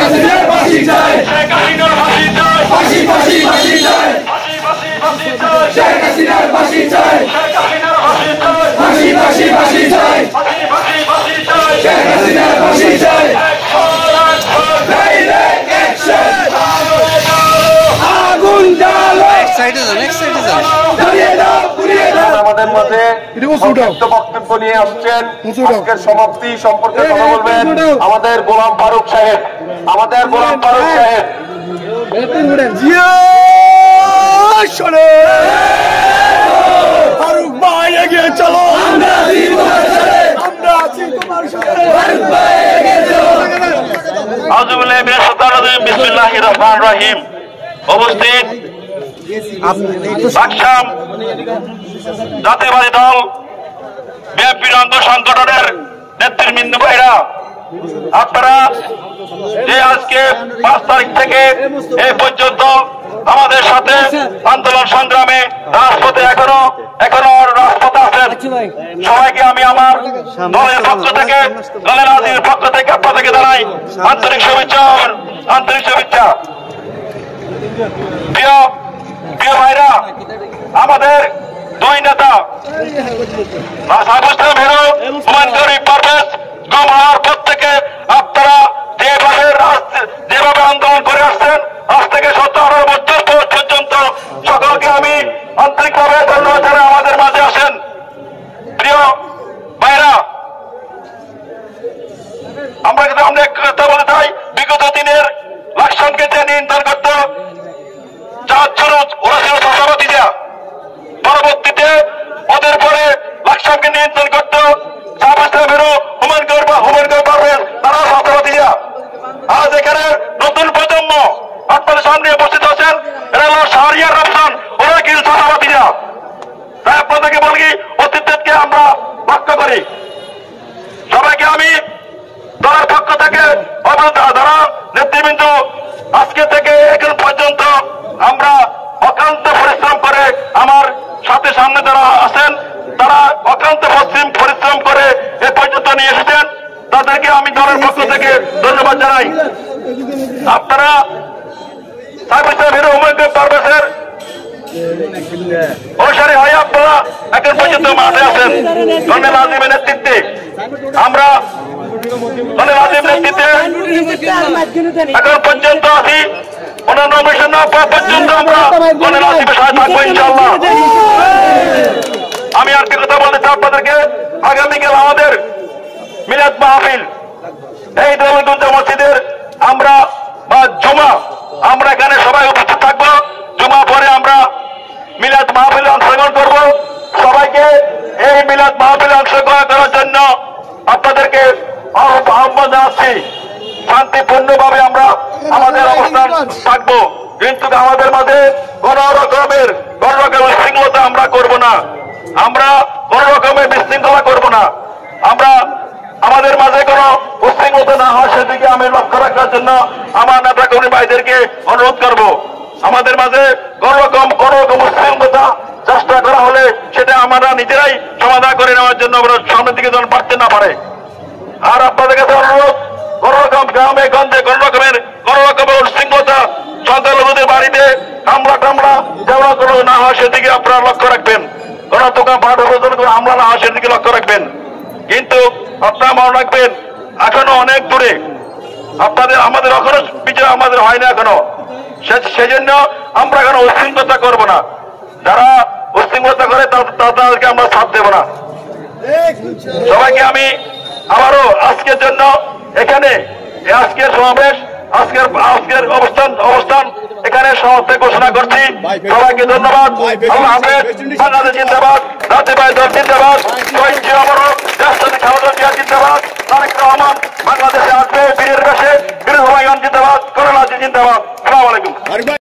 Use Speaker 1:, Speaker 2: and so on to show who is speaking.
Speaker 1: হাসিনার ফাঁসি চাই,
Speaker 2: শেখ হাসিনার ফাঁসি চাই,
Speaker 1: ফাঁসি ফাঁসি ফাঁসি চাই,
Speaker 2: ফাঁসি ফাঁসি ফাঁসি চাই,
Speaker 1: শেখ হাসিনার ফাঁসি চাই,
Speaker 2: শেখ হাসিনার ফাঁসি চাই,
Speaker 1: ফাঁসি ফাঁসি ফাঁসি চাই,
Speaker 2: ফাঁসি ফাঁসি ফাঁসি চাই,
Speaker 1: শেখ হাসিনার ফাঁসি চাই, ডাইরেক্ট অ্যাকশন, আগুন জ্বালো, জ্বালিয়ে দাও, পুড়িয়ে দাও।
Speaker 3: আমাদের মাঝে সংক্ষিপ্ত বক্তব্য নিয়ে আসছেন, আজকের সমাপ্তি সম্পর্কে কথা বলবেন আমাদের গোলাম ফারুক সাহেব। আমাদের গোলাম ফারুক সাহেব
Speaker 1: ফারুক ভাই এগিয়ে চলো, আমরা আছি তোমার সাথে, আমরা আছি তোমার সাথে, ফারুক ভাই এগিয়ে চলো।
Speaker 2: আউযুবিল্লাহি মিনাশ শাইতানির রাজিম, বিসমিল্লাহির রহমানির রহিম। উপস্থিত বাকশাম জাতীয়বাদী দল বিএনপির অঙ্গ সংগঠনের নেতৃবৃন্দ ভাইরা, আপনারা যে আজকে 5 তারিখ থেকে এই পর্যন্ত আমাদের সাথে আন্দোলন সংগ্রামে রাজপথে এখনো রাজপথে আছেন, সবাইকে আমি আমার দলের পক্ষ থেকে, দলের রাজনীতির পক্ষ থেকে আপনাদেরকে জানাই আন্তরিক শুভেচ্ছা, আন্তরিক শুভেচ্ছা। প্রিয় ভাইরা, আমাদের দুই নেতা হুমায়ুন কবির পারভেজ গুম হওয়ার পর থেকে আপনারা যেভাবে আন্দোলন করে আসছেন, আজ থেকে 17 বছর পর্যন্ত সকলকে আমি আন্তরিকভাবে ধন্যবাদ জানাই আমাদের মাঝে আসেন। প্রিয় ভাইরা, আমরা কথা বলতে চাই, বিগত দিনের লাকসামকে যে নিয়ন্ত্রণ করত ওরা ছিল চাষাবাদীরা, পরবর্তীতে ওদের পরে লাকসামকে নিয়ন্ত্রণ করত হুমায়ুন কবির পারভেজ, তারা চাষাবাদীরা। আজ এখানে নতুন প্রজন্ম আপনাদের সামনে উপস্থিত আছেন, এরা হল শাহরিয়ার রমজান, ওরা কিন্তু চাষাবাদীরা। তাই আপনাদেরকে বলি, অতীতকে আমরা লক্ষ্য করি। সবাইকে আমি দলের পক্ষ থেকে যারা নেতৃবৃন্দ আজকে থেকে এখন পর্যন্ত আমরা অক্লান্ত পরিশ্রম করে, আমার সাথে সামনে যারা আছেন তারা অক্লান্ত পরিশ্রম করে এ পর্যন্ত নিয়ে এসেছেন, তাদেরকে আমি দলের পক্ষ থেকে ধন্যবাদ জানাই। আপনারা হুমায়ুন কবির পারভেজের অনুসারী হয়ে আপনারা এখন পর্যন্ত মাঠে আছেন কর্নেল আজিমের নেতৃত্বে। আমরা কর্নেল আজিম নেতৃত্বে এখন পর্যন্ত আছি, ওনার নমিনেশন না পাওয়া পর্যন্ত আমরা কর্নেল আজিমের সাথে থাকবো ইনশাআল্লাহ। আমি আর কি কথা বলতে চাই আপনাদেরকে, আগামীকাল আমাদের মিলাদ মাহফিল এই দলগঞ্জ মসজিদের আমরা জুমা, আমরা এখানে সবাই উপস্থিত থাকবো। জুমা পরে আমরা মিলাদ মাহফিলে অংশগ্রহণ করব। সবাইকে এই মিলাদ মাহফিলে অংশগ্রহণ করার জন্য আপনাদেরকে আহ্বান জানাচ্ছি। শান্তিপূর্ণভাবে আমরা আমাদের অবস্থান থাকবো, কিন্তু আমাদের মাঝে কোন রকমের বিশৃঙ্খলতা আমরা করব না, আমরা কোন রকমের বিশৃঙ্খলা করব না। আমরা আমাদের মাঝে কোন উশৃঙ্খলতা না হয় সেদিকে আমি লক্ষ্য রাখার জন্য আমার নেতা কর্মী ভাইদেরকে অনুরোধ করব। আমাদের মাঝে কোন রকম উশৃঙ্খলতা চেষ্টা করা হলে সেটা আমরা নিজেরাই সমাধান করে নেওয়ার জন্য আমরা সামনের দিকে যেন পারতে না পারে। আর আপনাদের কাছে অনুরোধ, কোন রকম গ্রামে গঞ্জে কোন রকমের উশৃঙ্খলতা, সংখ্যালঘুদের বাড়িতে হামলা টামলা যেন কোনো না হয় সেদিকে আপনারা লক্ষ্য রাখবেন। কোন দোকান পাট হামলা না হয় সেদিকে লক্ষ্য রাখবেন। কিন্তু আপনারা মনে রাখবেন, এখনো অনেক দূরে আমাদের এখনো বিচার আমাদের হয় না এখনো, সেজন্য আমরা এখনো উশৃঙ্খলতা করবো না। যারা উশৃঙ্খলতা করে তাদেরকে আমরা সাথ দেব না। সবাইকে আমি আবারও আজকের জন্য এখানে আজকের সমাবেশ, আজকের অবস্থান এখানে সমাপ্তি ঘোষণা করছি। সবাইকে ধন্যবাদ। আল্লাহ হাফেজ। বাংলাদেশ জিন্দাবাদ, জাতীয়তাবাদী দল জিন্দাবাদ, শহীদ জিয়া অমর হোক, রাষ্ট্রপতি খালেদা জিয়া জিন্দাবাদ।